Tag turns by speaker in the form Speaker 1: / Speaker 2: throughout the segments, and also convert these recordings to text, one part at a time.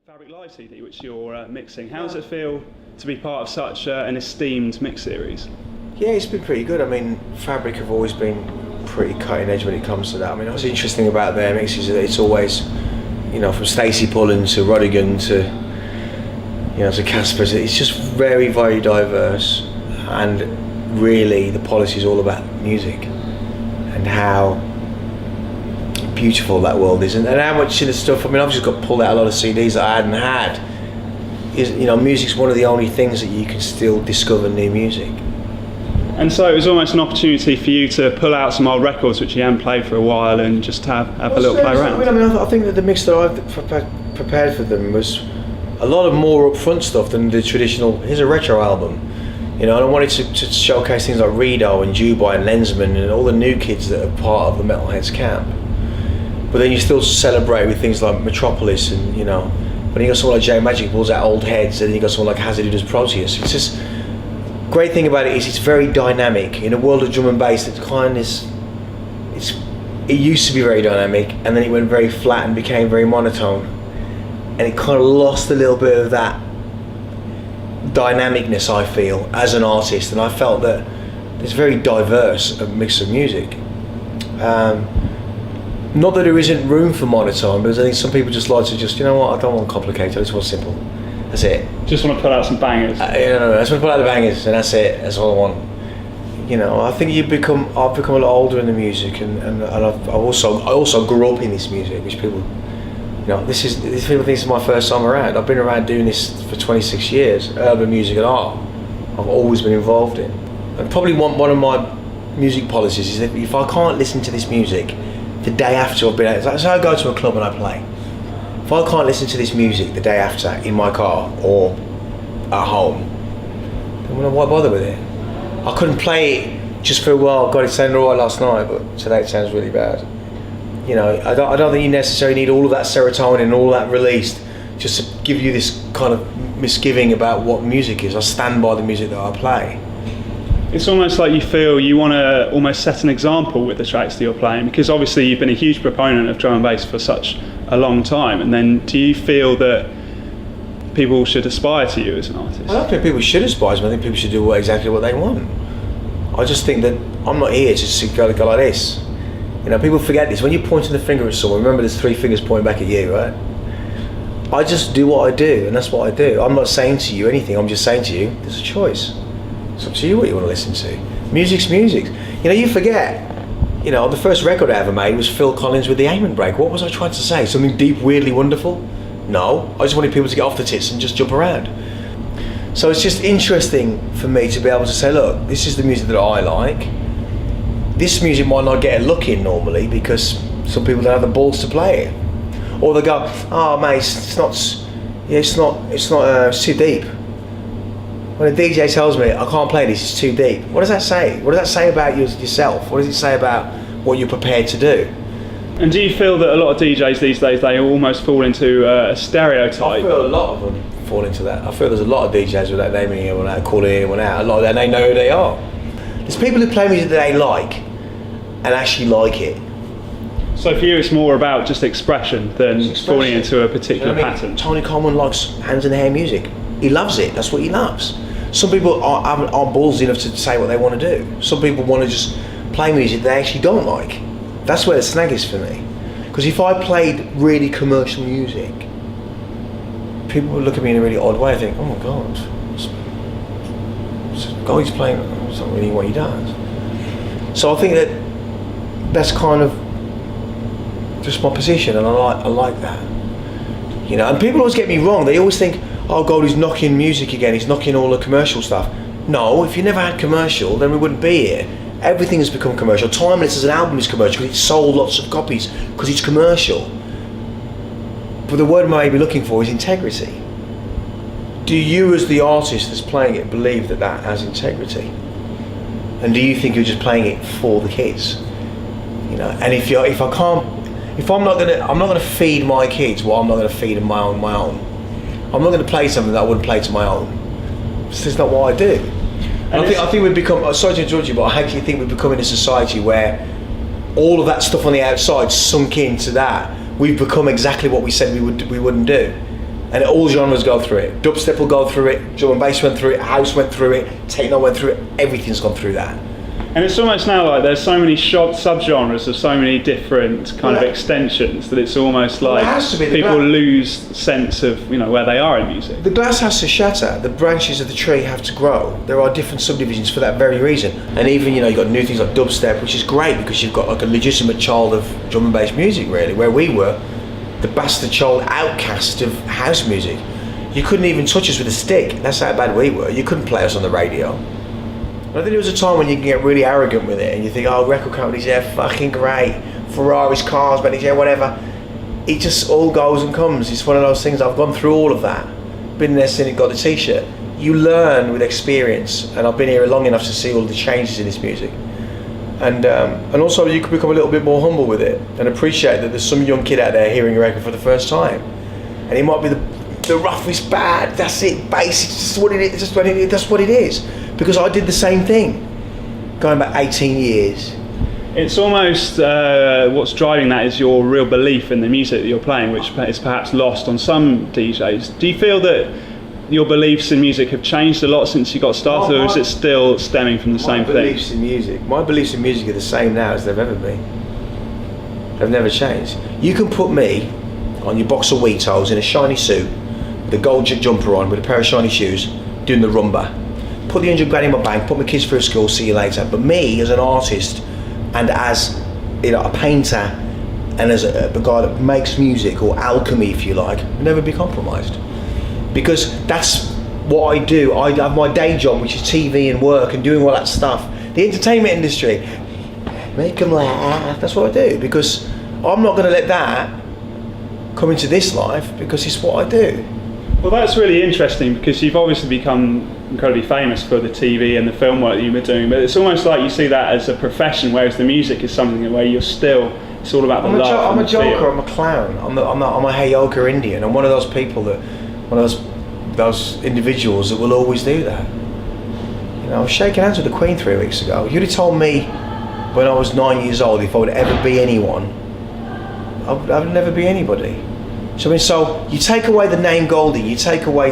Speaker 1: Fabric Live CD, which you're mixing. How does it feel to be part of such an esteemed mix series?
Speaker 2: Yeah, it's been pretty good. I mean, Fabric have always been pretty cutting edge when it comes to that. I mean, what's interesting about their mixes is that it's always, you know, from Stacey Pullen to Rodigan to, you know, to Casper's. It's just very, very diverse, and really the policy is all about music and how beautiful that world is, and how much of the stuff. I mean, I've just got pulled out a lot of CDs that I hadn't had. Is, you know, music's one of the only things that you can still discover new music.
Speaker 1: And so it was almost an opportunity for you to pull out some old records which you hadn't played for a while and just have a little play around.
Speaker 2: I think that the mix that I've prepared for them was a lot of more upfront stuff than the traditional. Here's a retro album, you know. And I wanted to showcase things like Rido and Dubai and Lensman and all the new kids that are part of the Metalheads camp. But then you still celebrate with things like Metropolis, and you know, when you got someone like J Magic pulls out old heads, and then you got someone like Hazard who does Proteus. It's just great thing about it is it's very dynamic in a world of drum and bass. That kind of it used to be very dynamic, and then it went very flat and became very monotone, and it kind of lost a little bit of that dynamicness, I feel, as an artist. And I felt that it's very diverse a mix of music. Not that there isn't room for monotone, but I think some people just like to you know what, I don't want complicated, I just want simple. That's it.
Speaker 1: Just want to put out some bangers.
Speaker 2: I just want to put out the bangers, and that's it. That's all I want. You know, I think I've become a lot older in the music, and I also grew up in this music, which people, you know, these people think this is my first time around. I've been around doing this for 26 years, urban music and art. I've always been involved in. And probably one of my music policies is that if I can't listen to this music the day after I've been out, so I go to a club and I play. If I can't listen to this music the day after in my car or at home, then why bother with it? I couldn't play it just for a while. God, it sounded alright last night, but today it sounds really bad. You know, I don't think you necessarily need all of that serotonin and all that released just to give you this kind of misgiving about what music is. I stand by the music that I play.
Speaker 1: It's almost like you feel you want to almost set an example with the tracks that you're playing, because obviously you've been a huge proponent of drum and bass for such a long time, and then do you feel that people should aspire to you as an artist? I
Speaker 2: don't think people should aspire to me. I think people should do exactly what they want. I just think that I'm not here to go like this. You know, people forget this. When you're pointing the finger at someone, remember there's three fingers pointing back at you, right? I just do what I do, and that's what I do. I'm not saying to you anything, I'm just saying to you, there's a choice. It's up to you what you want to listen to. Music's music. You know, you forget, you know, the first record I ever made was Phil Collins with the Amen Break. What was I trying to say? Something deep, weirdly wonderful? No, I just wanted people to get off the tits and just jump around. So it's just interesting for me to be able to say, look, this is the music that I like. This music might not get a look in normally because some people don't have the balls to play it. Or they go, oh mate, it's not too deep. When a DJ tells me I can't play this, it's too deep. What does that say? What does that say about yourself? What does it say about what you're prepared to do?
Speaker 1: And do you feel that a lot of DJs these days, they almost fall into a stereotype?
Speaker 2: I feel a lot of them fall into that. I feel there's a lot of DJs without naming anyone out, calling anyone out. A lot of them, they know who they are. There's people who play music that they like and actually like it.
Speaker 1: So for you, it's more about just expression than falling into a particular pattern.
Speaker 2: Tony Coleman likes hands in the hair music. He loves it. That's what he loves. Some people aren't ballsy enough to say what they want to do. Some people want to just play music they actually don't like. That's where the snag is for me. Because if I played really commercial music, people would look at me in a really odd way and think, oh my God, Goldie's playing, that's not really what he does. So I think that's kind of just my position, and I like that. You know, and people always get me wrong. They always think, oh, Goldie's knocking music again, he's knocking all the commercial stuff. No, if you never had commercial, then we wouldn't be here. Everything has become commercial. Timeless as an album is commercial because it's sold lots of copies because it's commercial. But the word I may be looking for is integrity. Do you, as the artist that's playing it, believe that that has integrity? And do you think you're just playing it for the kids? You know, and I'm not gonna feed my kids what I'm not gonna feed them my own. I'm not going to play something that I wouldn't play to my own. It's just not what I do. And I think we've become, sorry to interrupt you, but I actually think we've become in a society where all of that stuff on the outside sunk into that. We've become exactly what we said we wouldn't do. And all genres go through it. Dubstep will go through it, drum and bass went through it, house went through it, techno went through it, everything's gone through that.
Speaker 1: And it's almost now like there's so many subgenres of so many different kind of extensions that it's almost like people lose sense of where they are in music.
Speaker 2: The glass has to shatter. The branches of the tree have to grow. There are different subdivisions for that very reason. And even you've got new things like dubstep, which is great because you've got like a legitimate child of drum and bass music, really. Where we were, the bastard child outcast of house music. You couldn't even touch us with a stick. That's how bad we were. You couldn't play us on the radio. I think there was a time when you can get really arrogant with it and you think, oh, record companies, yeah, fucking great. Ferraris, cars, Bentleys, yeah, whatever. It just all goes and comes. It's one of those things, I've gone through all of that. Been there since it got the t-shirt. You learn with experience, and I've been here long enough to see all the changes in this music. And also you can become a little bit more humble with it and appreciate that there's some young kid out there hearing a record for the first time. And it might be the roughest bad, that's it, bass, it's just what it is, that's what it is. Because I did the same thing, going back 18 years.
Speaker 1: It's almost what's driving that is your real belief in the music that you're playing, which is perhaps lost on some DJs. Do you feel that your beliefs in music have changed a lot since you got started, or is it still stemming from the same thing?
Speaker 2: My beliefs in music are the same now as they've ever been. They've never changed. You can put me on your box of Wheatos in a shiny suit, with a gold jumper on, with a pair of shiny shoes, doing the rumba. Put the 100 grand in my bank, put my kids through school, see you later. But me as an artist and as a painter and as a guy that makes music, or alchemy if you like, will never be compromised. Because that's what I do. I have my day job, which is TV and work and doing all that stuff. The entertainment industry, make them laugh, that's what I do. Because I'm not going to let that come into this life, because it's what I do.
Speaker 1: Well, that's really interesting, because you've obviously become incredibly famous for the TV and the film work that you've been doing, but it's almost like you see that as a profession, whereas the music is something where you're still, it's all about the love.
Speaker 2: I'm a joker, I'm a clown, I'm a Heyoka Indian. I'm one of those people that, one of those individuals that will always do that. I was shaking hands with the Queen 3 weeks ago. You'd have told me when I was 9 years old if I would ever be anyone, I would never be anybody. So you take away the name Goldie, you take away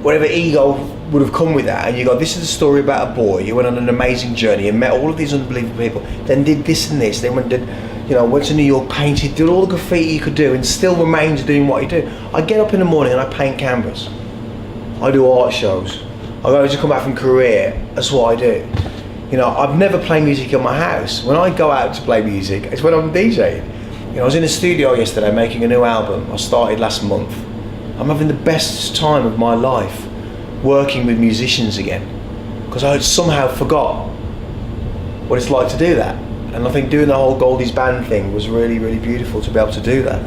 Speaker 2: whatever ego would have come with that, and you go, this is the story about a boy who went on an amazing journey and met all of these unbelievable people, then did this and this, then went to New York, painted, did all the graffiti you could do, and still remains doing what you do. I get up in the morning and I paint canvas. I do art shows. I just come back from Korea, that's what I do. I've never played music in my house. When I go out to play music, it's when I'm DJing. I was in the studio yesterday making a new album. I started last month. I'm having the best time of my life working with musicians again, because I somehow forgot what it's like to do that. And I think doing the whole Goldie's band thing was really, really beautiful to be able to do that.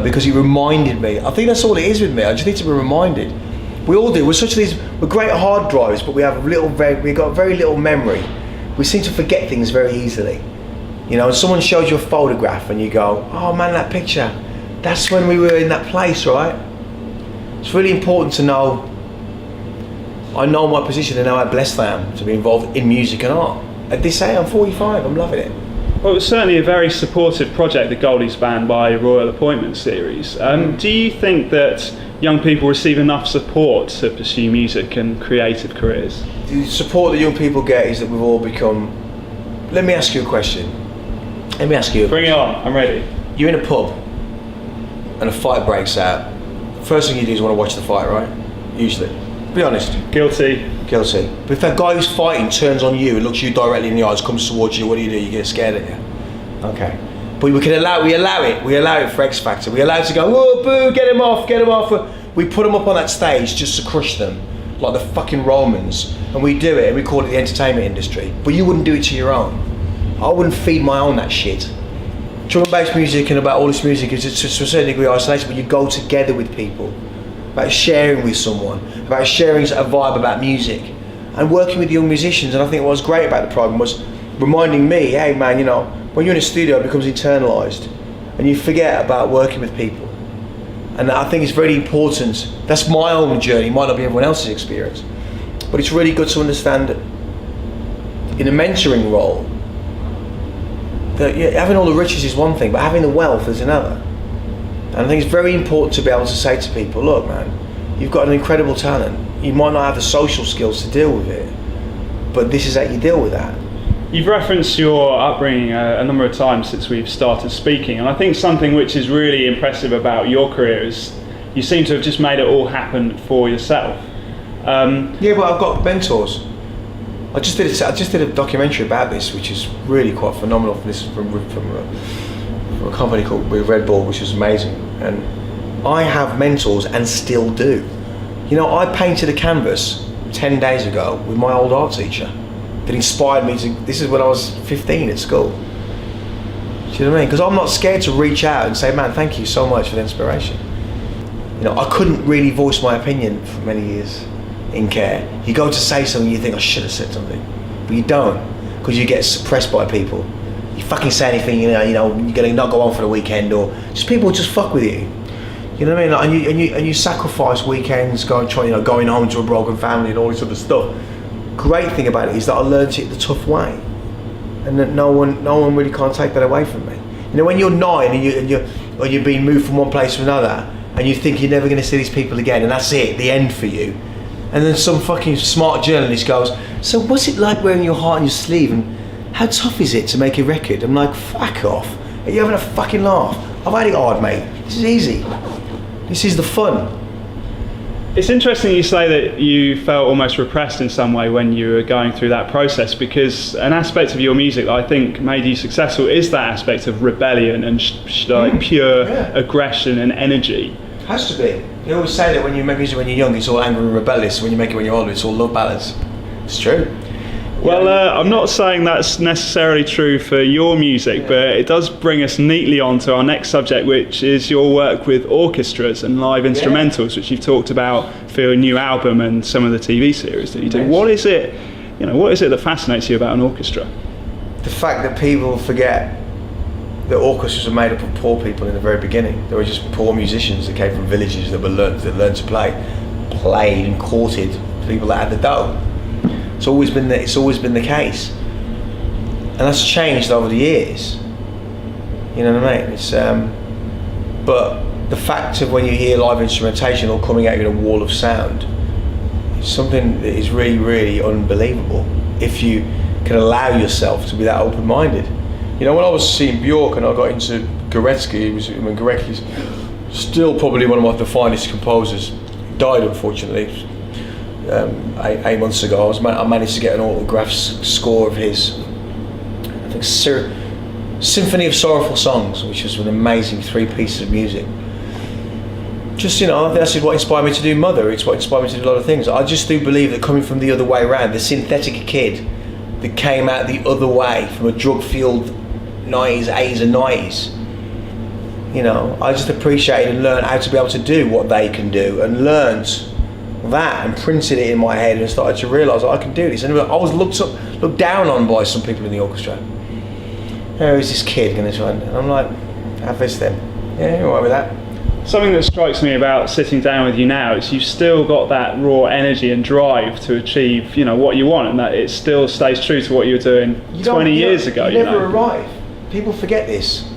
Speaker 2: Because it reminded me. I think that's all it is with me. I just need to be reminded. We all do. We're great hard drives, but we got very little memory. We seem to forget things very easily. Someone shows you a photograph and you go, oh man, that picture, that's when we were in that place, right? It's really important to know, I know my position and know how blessed I am to be involved in music and art. At this age, I'm 45, I'm loving it.
Speaker 1: Well, it was certainly a very supportive project, the Goldie's Band by Royal Appointment series. Do you think that young people receive enough support to pursue music and creative careers?
Speaker 2: The support that young people get is that we've all become... Let me ask you a question.
Speaker 1: Bring it on, I'm ready.
Speaker 2: You're in a pub and a fight breaks out. First thing you do is want to watch the fight, right? Usually. Be honest.
Speaker 1: Guilty.
Speaker 2: But if that guy who's fighting turns on you and looks you directly in the eyes, comes towards you, what do? You get scared at you. Okay. But we allow it for X Factor. We allow it to go, oh boo, get him off. We put them up on that stage just to crush them, like the fucking Romans. And we do it, and we call it the entertainment industry. But you wouldn't do it to your own. I wouldn't feed my own that shit. Drum and bass music and about all this music is to a certain degree isolation, but you go together with people. About sharing with someone, about sharing a vibe about music. And working with young musicians, and I think what was great about the program was reminding me, hey man, when you're in a studio it becomes internalised and you forget about working with people. And I think it's very important. That's my own journey, might not be everyone else's experience. But it's really good to understand that in a mentoring role, that having all the riches is one thing, but having the wealth is another. And I think it's very important to be able to say to people, look man, you've got an incredible talent. You might not have the social skills to deal with it, but this is how you deal with that.
Speaker 1: You've referenced your upbringing a number of times since we've started speaking, and I think something which is really impressive about your career is you seem to have just made it all happen for yourself.
Speaker 2: Yeah, but I've got mentors. I just did a documentary about this, which is really quite phenomenal. This is from a company called Red Bull, which is amazing. And I have mentors and still do. You know, I painted a canvas 10 days ago with my old art teacher that inspired me to, this is when I was 15 at school. Do you know what I mean? Because I'm not scared to reach out and say, man, thank you so much for the inspiration. You know, I couldn't really voice my opinion for many years in care. You go to say something, you think I should have said something, but you don't, because you get suppressed by people. You fucking say anything, you know, you're gonna not go on for the weekend, or just people just fuck with you. You know what I mean? Like, and you sacrifice weekends, going home to a broken family and all this other stuff. Great thing about it is that I learned it the tough way, and that no one really can't take that away from me. You know, when you're 9 and you're being moved from one place to another, and you think you're never going to see these people again, and that's it, the end for you. And then some fucking smart journalist goes, so what's it like wearing your heart on your sleeve, and how tough is it to make a record? I'm like, fuck off. Are you having a fucking laugh? I've had it hard, mate. This is easy. This is the fun.
Speaker 1: It's interesting you say that you felt almost repressed in some way when you were going through that process, because an aspect of your music that I think made you successful is that aspect of rebellion and like pure aggression and energy.
Speaker 2: Has to be. You always say that when you make music when you're young, it's all angry and rebellious. When you make it when you're older, it's all love ballads. It's true.
Speaker 1: Well, I'm not saying that's necessarily true for your music, but it does bring us neatly on to our next subject, which is your work with orchestras and live instrumentals, which you've talked about for your new album and some of the TV series that you do. What is it that fascinates you about an orchestra?
Speaker 2: The fact that people forget that orchestras were made up of poor people in the very beginning. They were just poor musicians that came from villages that learned to play, played and courted people that had the dough. It's always been the case, and that's changed over the years. You know what I mean? It's but the fact of when you hear live instrumentation all coming at you in a wall of sound, it's something that is really, really unbelievable if you can allow yourself to be that open-minded. You know, when I was seeing Bjork and I got into Goretzky, Goretzky's still probably one of the finest composers. He died, unfortunately. 8 months ago, I managed to get an autographed score of his, I think, Symphony of Sorrowful Songs, which was an amazing 3 pieces of music. Just, you know, that's what inspired me to do Mother. It's what inspired me to do a lot of things. I just do believe that coming from the other way around, the synthetic kid that came out the other way from a drug-fueled 90s, 80s and 90s, you know, I just appreciated and learned how to be able to do what they can do, and learned that and printed it in my head and started to realise I can do this. And I was looked down on by some people in the orchestra. Oh, who's this kid going to try? And I'm like, have this then. Yeah, you're all right with that.
Speaker 1: Something that strikes me about sitting down with you now is you've still got that raw energy and drive to achieve, you know, what you want, and that it still stays true to what you were doing 20 years ago.
Speaker 2: You never arrive. People forget this.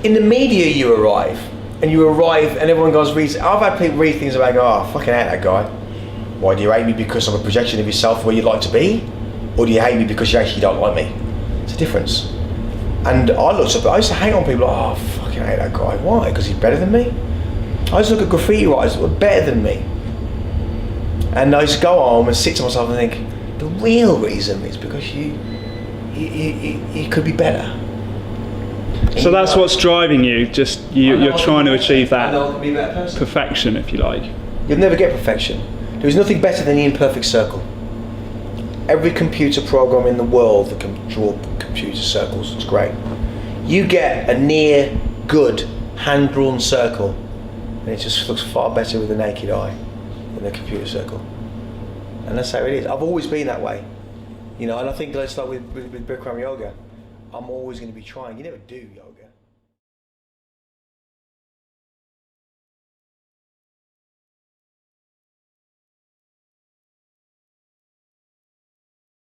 Speaker 2: In the media, you arrive, and everyone goes reads. I've had people read things about, oh, I fucking hate that guy. Why do you hate me? Because I'm a projection of yourself where you'd like to be, or do you hate me because you actually don't like me? It's a difference. And I used to hang on people like, oh, I fucking hate that guy. Why? Because he's better than me? I used to look at graffiti writers that were better than me. And I used to go home and sit to myself and think, the real reason is because you could be better.
Speaker 1: So that's what's driving you, you're trying to achieve that
Speaker 2: be a better person.
Speaker 1: Perfection, if you like.
Speaker 2: You'll never get perfection. There is nothing better than the imperfect circle. Every computer program in the world that can draw computer circles, it's great. You get a near good hand-drawn circle, and it just looks far better with the naked eye than a computer circle. And that's how it is. I've always been that way. You know, and I think let's start with Bikram yoga. I'm always going to be trying. You never do yoga.